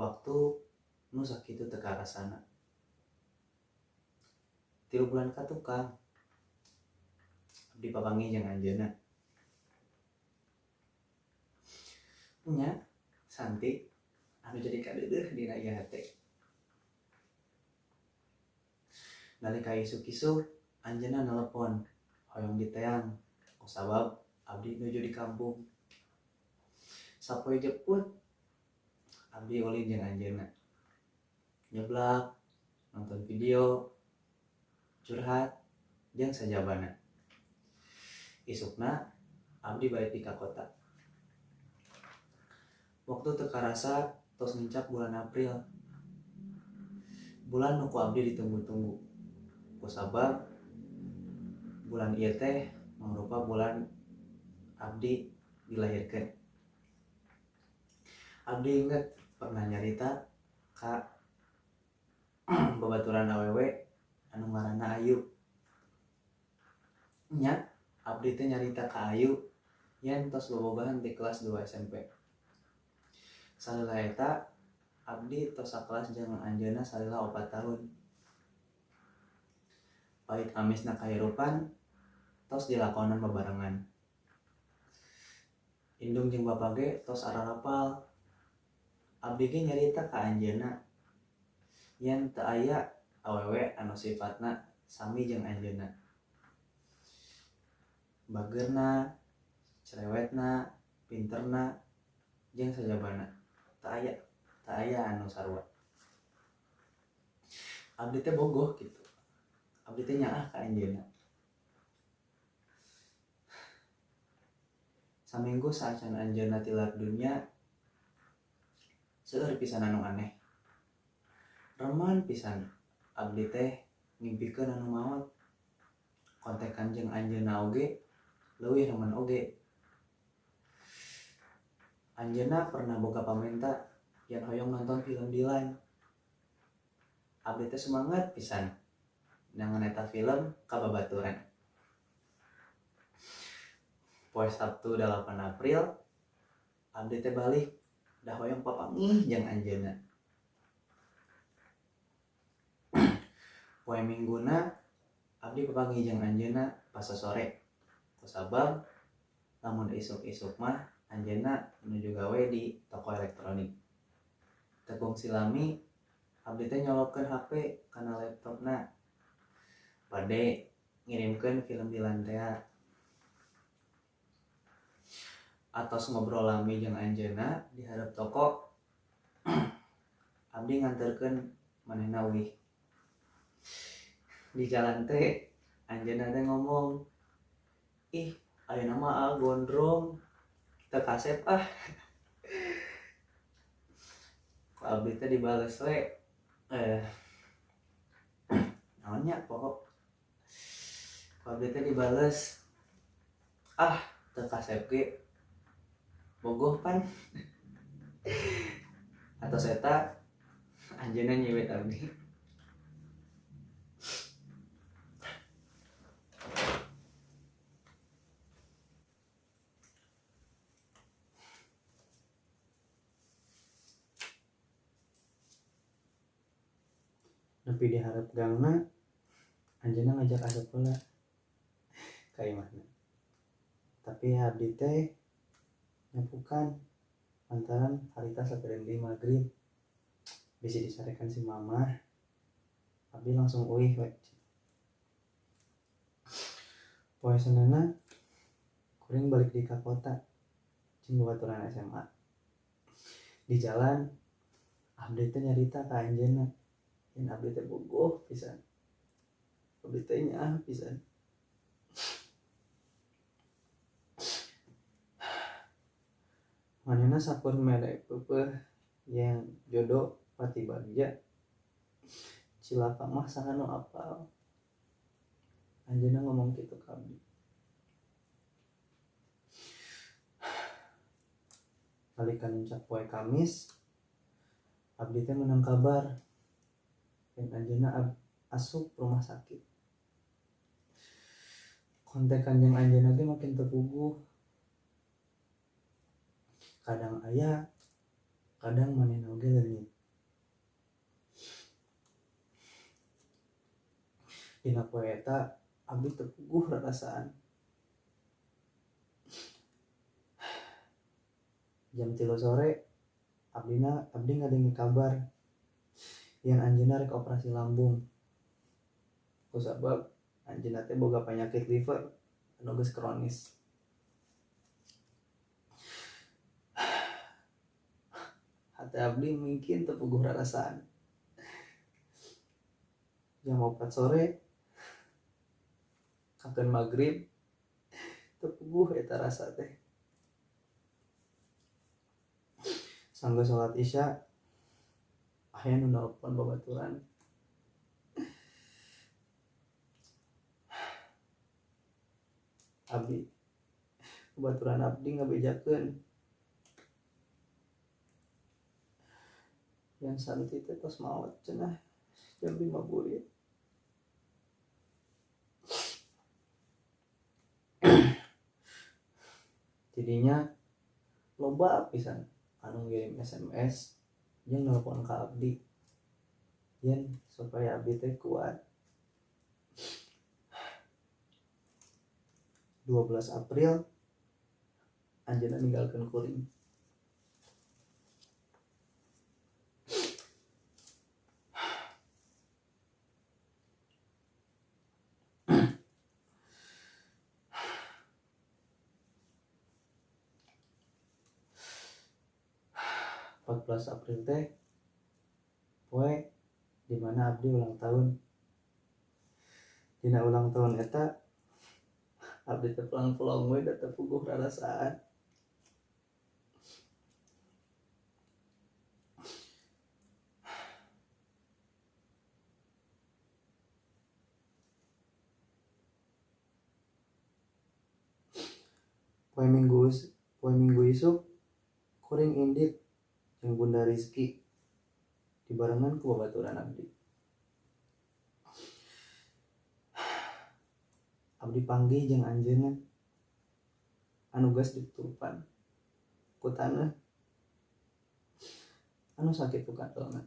waktu nu sakitu teu karasana. 3 bulan ka tukang abdi papanggih jeung anjeunna. Nya Santi anu jadi kadeudeuh dina ieu hate. Nalika isuk-isuk anjeunna nelepon hoyong diteang kusabab abdi nuju di kampung. Sapoe jeput abdi ulin jeung anjeunna. Nyeblak, nonton video, curhat, jeung sajabana. Isukna abdi balik di ka kota. Waktu teu karasa tos ngincap bulan April. Bulan nu ku abdi ditunggu-tunggu. Kusabab bulan ieu teh mangrupa bulan abdi dilahirkeun. Abdi inget pernah nyarita ka babaturan awewe anu ngaranna Ayu. Nya abdi teh nyarita ka Ayu yen tos bobogohan di kelas 2 SMP. Salila eta abdi tos sakelas jeung anjeunna salila 4 tahun. Pait amisna kahirupan tos dilakonan bebarengan. Indung jeung bapa ge tos ararapal. Abdi ge nyarita ka anjeunna yen teu aya awewe anu sifatna sami jeung anjeunna. Bageurna, cerewetna, pinterna, jeung sajabana. Teu aya anu sarua. Abdi teh bogoh kitu. Abdi teh nyaah ka anjeunna. Saminggu saacan anjeunna tilar dunya, seueur pisan anu aneh. Reman pisan abdi teh ngimpikeun anu maot. Kontekan jeung anjeunna oge leuwih remen oge. Anjeunna pernah boga pamenta yen hoyong nonton film Dilan. Abdi teh semangat pisan nangan eta film ka babaturan. Poe Sabtu 8 April abdi teh balik da hoyong papanggih jeung anjeunna. Poe Mingguna abdi papanggih jeung anjeunna pas sore. Kusabab lamun isuk-isuk mah anjeunna nuju gawe di toko elektronik. Tepung silami abdi teh nyolopkeun HP kana laptopna. Bade ngirimkeun film Dilan teh. Atos ngobrol lami jeung anjeunna di hareup toko. Abdi nganterkeun manehna euih. Di jalan teh anjeunna teh ngomong, "Ih, ayeuna mah gondrong, teu kasep ah." Ku abdi teh dibales we, naon nya pokok. Ku abdi teh dibales, "Ah, teu kasep ge. Bogoh pan." Atos eta anjeunna nyiwit abdi. Nepi di hareup gangna anjeunna ngajak asup heula ka imahna. Tapi abdi teh nyapukan lantaran harita saperengdi magrib bisi disarekan si mamah. Abdi langsung euih we. Poe Seunana kuring balik di ka kota jeung babaturan SMA. Di jalan abdi teh nyarita ka anjeunna yen abdi teh bogoh pisan. Abdi teh nyaah pisan. Manehna sakur mere peupeuh yang jodoh pati bagja. Cilaka mah saha nu apal. Anjeunna ngomong kitu ka abdi. Nalika nuncak poe Kamis, abdi teh meunang kabar yen anjeunna asup rumah sakit. Kontekan jeung anjeunna ge makin teu puguh. Kadang aya, kadang manehna oge leungit. Dina poe eta abdi teu puguh rarasaan. Jam 3 sore abdi ngadengi kabar yen anjeunna rek operasi lambung. Kusabab anjeunna teh boga penyakit liver anu geus kronis. Hate abdi mungkin teu puguh rarasaan. Jam 4 sore kakeun magrib teu puguh eta rasa teh. Sanggeus salat isya aya nu nelpon babaturan. Babaturan abdi ngabejakeun yang Santi teh tos maot cenah jam 5 burit. Jadinya loba pisan anu ngirim SMS jeung nelpon ka abdi yen supaya abdi teh kuat. 12 April anjeunna ninggalkeun kuring. April teh poe dimana abdi ulang tahun. Dina ulang tahun eta abdi teh pulang-pulang we da teu puguh rarasaan. Poe minggu isuk kuring indit jeung Bunda Rizky dibarengan ku babaturan abdi. Abdi panggih jeung anjeunna anu geus ditutupan ku taneuh anu sakit ku katelna.